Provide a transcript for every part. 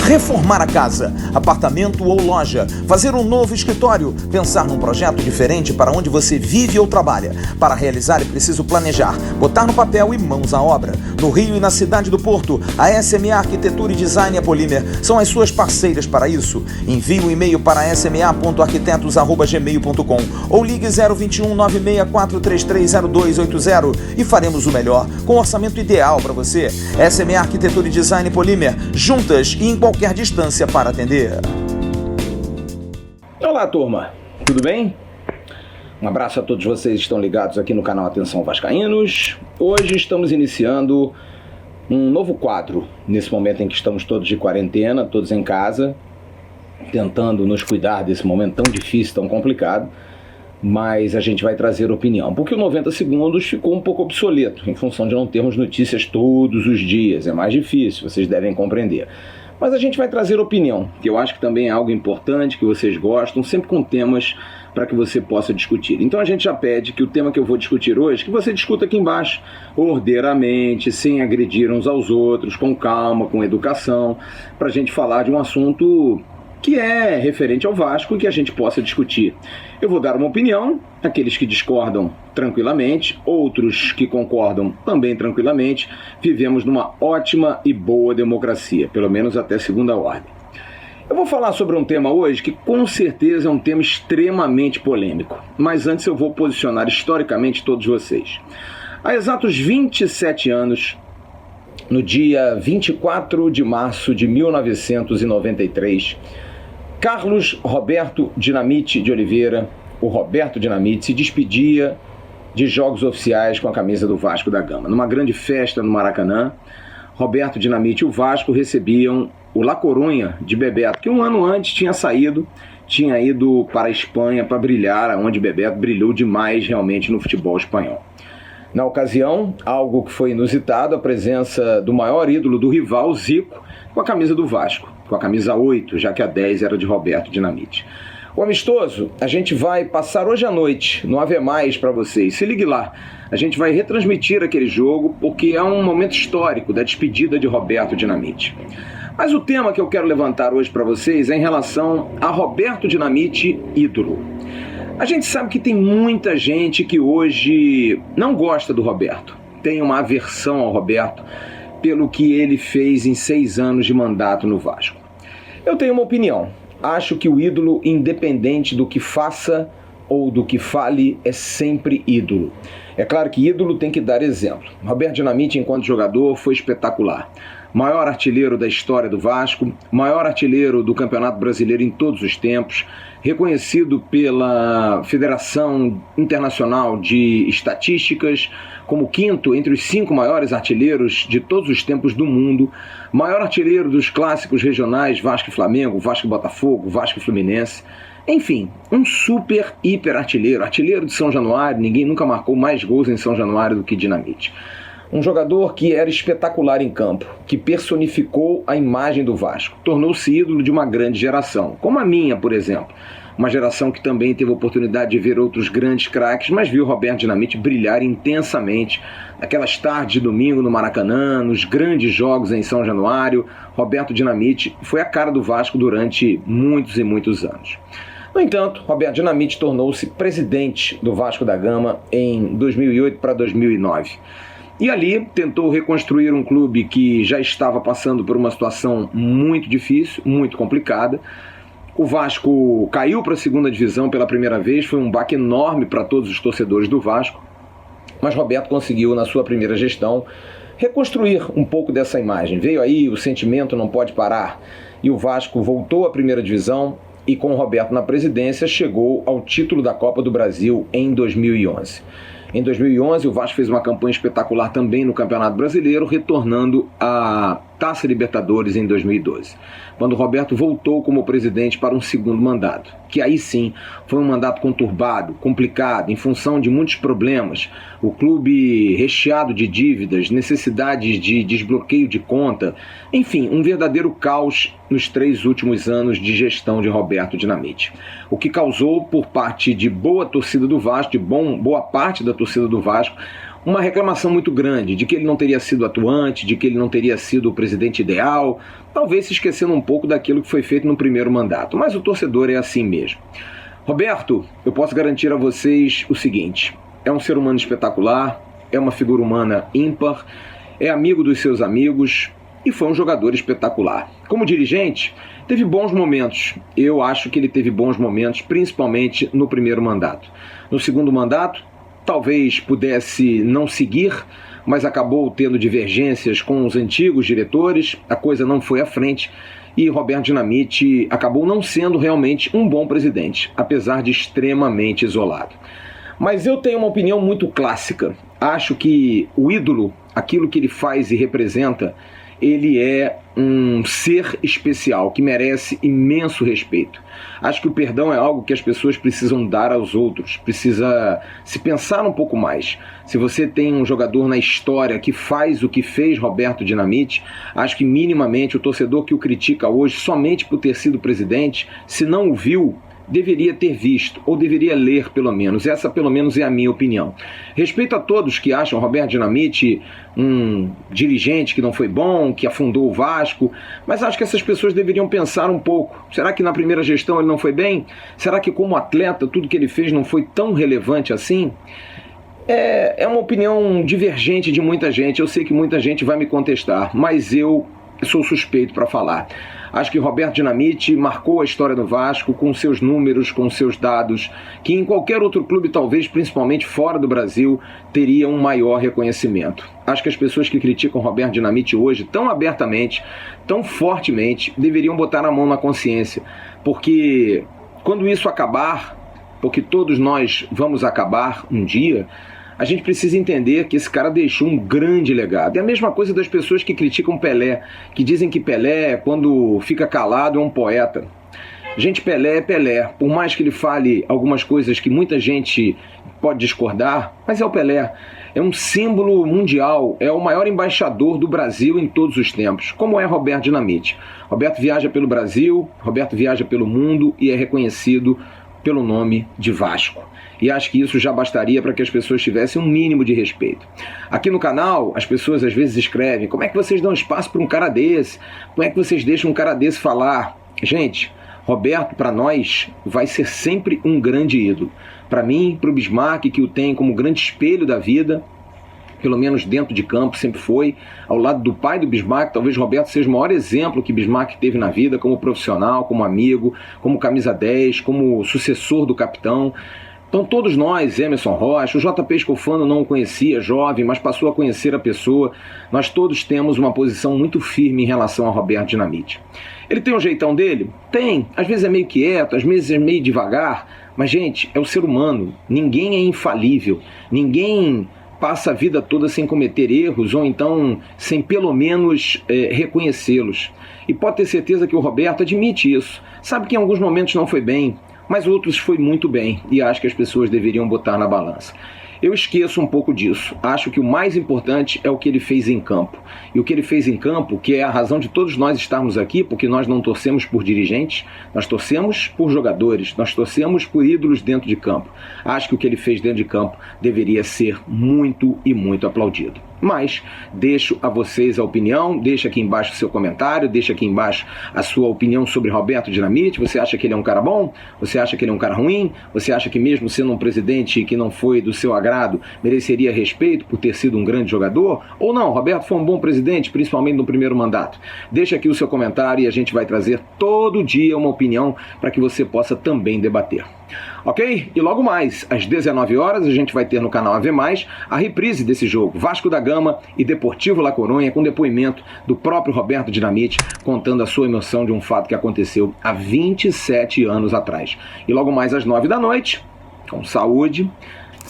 Reformar a casa, apartamento ou loja, fazer um novo escritório, pensar num projeto diferente para onde você vive ou trabalha. Para realizar é preciso planejar, botar no papel e mãos à obra. No Rio e na cidade do Porto, a SMA Arquitetura e Design e a Polímer são as suas parceiras para isso. Envie um e-mail para sma.arquitetos@gmail.com ou ligue 021 964330280 e faremos o melhor com o orçamento ideal para você. SMA Arquitetura e Design e Polímer, juntas e em qualquer distância para atender. Olá, turma, tudo bem? Um abraço a todos vocês que estão ligados aqui no canal Atenção Vascaínos. Hoje estamos iniciando um novo quadro, nesse momento em que estamos todos de quarentena, todos em casa, tentando nos cuidar desse momento tão difícil, tão complicado, mas a gente vai trazer opinião, porque o 90 segundos ficou um pouco obsoleto, em função de não termos notícias todos os dias, é mais difícil, vocês devem compreender. Mas a gente vai trazer opinião, que eu acho que também é algo importante, que vocês gostam, sempre com temas para que você possa discutir. Então a gente já pede que o tema que eu vou discutir hoje, que você discuta aqui embaixo, ordeiramente, sem agredir uns aos outros, com calma, com educação, para a gente falar de um assunto que é referente ao Vasco e que a gente possa discutir. Eu vou dar uma opinião, aqueles que discordam tranquilamente, outros que concordam também tranquilamente. Vivemos numa ótima e boa democracia, pelo menos até segunda ordem. Eu vou falar sobre um tema hoje que com certeza é um tema extremamente polêmico, mas antes eu vou posicionar historicamente todos vocês. Há exatos 27 anos, no dia 24 de março de 1993, Carlos Roberto Dinamite de Oliveira, o Roberto Dinamite, se despedia de jogos oficiais com a camisa do Vasco da Gama. Numa grande festa no Maracanã, Roberto Dinamite e o Vasco recebiam o La Coruña de Bebeto, que um ano antes tinha ido para a Espanha para brilhar, onde Bebeto brilhou demais realmente no futebol espanhol. Na ocasião, algo que foi inusitado, a presença do maior ídolo do rival, Zico, com a camisa do Vasco, com a camisa 8, já que a 10 era de Roberto Dinamite. O amistoso, a gente vai passar hoje à noite, no Ave Mais para vocês. Se ligue lá, a gente vai retransmitir aquele jogo, porque é um momento histórico da despedida de Roberto Dinamite. Mas o tema que eu quero levantar hoje para vocês é em relação a Roberto Dinamite, ídolo. A gente sabe que tem muita gente que hoje não gosta do Roberto, tem uma aversão ao Roberto pelo que ele fez em 6 anos de mandato no Vasco. Eu tenho uma opinião. Acho que o ídolo, independente do que faça ou do que fale, é sempre ídolo. É claro que ídolo tem que dar exemplo. Roberto Dinamite, enquanto jogador, foi espetacular. Maior artilheiro da história do Vasco, maior artilheiro do Campeonato Brasileiro em todos os tempos, reconhecido pela Federação Internacional de Estatísticas como 5º entre os 5 maiores artilheiros de todos os tempos do mundo, maior artilheiro dos clássicos regionais Vasco e Flamengo, Vasco e Botafogo, Vasco e Fluminense. Enfim, um super, hiper artilheiro, artilheiro de São Januário, ninguém nunca marcou mais gols em São Januário do que Dinamite. Um jogador que era espetacular em campo, que personificou a imagem do Vasco, tornou-se ídolo de uma grande geração, como a minha, por exemplo. Uma geração que também teve a oportunidade de ver outros grandes craques, mas viu Roberto Dinamite brilhar intensamente naquelas tardes de domingo no Maracanã, nos grandes jogos em São Januário. Roberto Dinamite foi a cara do Vasco durante muitos e muitos anos. No entanto, Roberto Dinamite tornou-se presidente do Vasco da Gama em 2008 para 2009. E ali tentou reconstruir um clube que já estava passando por uma situação muito difícil, muito complicada. O Vasco caiu para a segunda divisão pela primeira vez, foi um baque enorme para todos os torcedores do Vasco, mas Roberto conseguiu, na sua primeira gestão, reconstruir um pouco dessa imagem. Veio aí o sentimento não pode parar, e o Vasco voltou à primeira divisão e com o Roberto na presidência chegou ao título da Copa do Brasil em 2011. Em 2011, o Vasco fez uma campanha espetacular também no Campeonato Brasileiro, retornando à Taça Libertadores em 2012, quando Roberto voltou como presidente para um segundo mandato, que aí sim foi um mandato conturbado, complicado, em função de muitos problemas, o clube recheado de dívidas, necessidades de desbloqueio de conta, enfim, um verdadeiro caos nos 3 últimos anos de gestão de Roberto Dinamite, o que causou por parte de boa torcida do Vasco, de boa parte da torcida do Vasco, uma reclamação muito grande de que ele não teria sido atuante, de que ele não teria sido o presidente ideal, talvez se esquecendo um pouco daquilo que foi feito no primeiro mandato, mas o torcedor é assim mesmo. Roberto, eu posso garantir a vocês o seguinte, é um ser humano espetacular, é uma figura humana ímpar, é amigo dos seus amigos e foi um jogador espetacular. Como dirigente, teve bons momentos, eu acho que ele teve bons momentos, principalmente no primeiro mandato. No segundo mandato, talvez pudesse não seguir, mas acabou tendo divergências com os antigos diretores, a coisa não foi à frente e Roberto Dinamite acabou não sendo realmente um bom presidente, apesar de extremamente isolado. Mas eu tenho uma opinião muito clássica. Acho que o ídolo, aquilo que ele faz e representa, ele é um ser especial, que merece imenso respeito. Acho que o perdão é algo que as pessoas precisam dar aos outros, precisa se pensar um pouco mais. Se você tem um jogador na história que faz o que fez Roberto Dinamite, acho que minimamente o torcedor que o critica hoje somente por ter sido presidente, se não o viu, deveria ter visto, ou deveria ler pelo menos. Essa pelo menos é a minha opinião. Respeito a todos que acham Roberto Dinamite um dirigente que não foi bom, que afundou o Vasco, mas acho que essas pessoas deveriam pensar um pouco. Será que na primeira gestão ele não foi bem? Será que como atleta tudo que ele fez não foi tão relevante assim? É uma opinião divergente de muita gente. Eu sei que muita gente vai me contestar, mas eu sou suspeito para falar. Acho que Roberto Dinamite marcou a história do Vasco com seus números, com seus dados, que em qualquer outro clube, talvez principalmente fora do Brasil, teria um maior reconhecimento. Acho que as pessoas que criticam Roberto Dinamite hoje, tão abertamente, tão fortemente, deveriam botar a mão na consciência, porque quando isso acabar, porque todos nós vamos acabar um dia, a gente precisa entender que esse cara deixou um grande legado. É a mesma coisa das pessoas que criticam Pelé, que dizem que Pelé, quando fica calado, é um poeta. Gente, Pelé é Pelé. Por mais que ele fale algumas coisas que muita gente pode discordar, mas é o Pelé. É um símbolo mundial, é o maior embaixador do Brasil em todos os tempos, como é Roberto Dinamite. Roberto viaja pelo Brasil, Roberto viaja pelo mundo e é reconhecido pelo nome de Vasco. E acho que isso já bastaria para que as pessoas tivessem um mínimo de respeito. Aqui no canal, as pessoas às vezes escrevem: como é que vocês dão espaço para um cara desse? Como é que vocês deixam um cara desse falar? Gente, Roberto, para nós, vai ser sempre um grande ídolo. Para mim, para o Bismarck, que o tem como grande espelho da vida, pelo menos dentro de campo, sempre foi, ao lado do pai do Bismarck, talvez Roberto seja o maior exemplo que Bismarck teve na vida, como profissional, como amigo, como camisa 10, como sucessor do capitão. Então todos nós, Emerson Rocha, o JP Scofano não o conhecia jovem, mas passou a conhecer a pessoa, nós todos temos uma posição muito firme em relação a Roberto Dinamite. Ele tem um jeitão dele? Tem, às vezes é meio quieto, às vezes é meio devagar, mas gente, é o ser humano, ninguém é infalível, ninguém passa a vida toda sem cometer erros ou então sem pelo menos reconhecê-los. E pode ter certeza que o Roberto admite isso, sabe que em alguns momentos não foi bem, mas outros foi muito bem e acho que as pessoas deveriam botar na balança. Eu esqueço um pouco disso. Acho que o mais importante é o que ele fez em campo. E o que ele fez em campo, que é a razão de todos nós estarmos aqui, porque nós não torcemos por dirigentes, nós torcemos por jogadores, nós torcemos por ídolos dentro de campo. Acho que o que ele fez dentro de campo deveria ser muito e muito aplaudido. Mas deixo a vocês a opinião, deixa aqui embaixo o seu comentário, deixa aqui embaixo a sua opinião sobre Roberto Dinamite. Você acha que ele é um cara bom? Você acha que ele é um cara ruim? Você acha que mesmo sendo um presidente que não foi do seu agrado, mereceria respeito por ter sido um grande jogador? Ou não, Roberto foi um bom presidente, principalmente no primeiro mandato? Deixa aqui o seu comentário e a gente vai trazer todo dia uma opinião para que você possa também debater. Ok? E logo mais, às 19 horas, a gente vai ter no canal AV+, a reprise desse jogo, Vasco da Gama e Deportivo La Coruña, com depoimento do próprio Roberto Dinamite, contando a sua emoção de um fato que aconteceu há 27 anos atrás. E logo mais às 9 da noite, com saúde,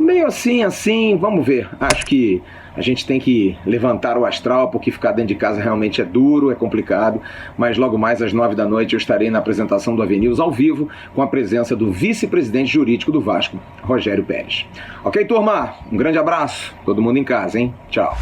Meio assim, vamos ver. Acho que a gente tem que levantar o astral, porque ficar dentro de casa realmente é duro, é complicado, mas logo mais às 9 da noite eu estarei na apresentação do AVNews ao vivo, com a presença do vice-presidente jurídico do Vasco, Rogério Pérez. Ok, turma? Um grande abraço, todo mundo em casa, hein? Tchau.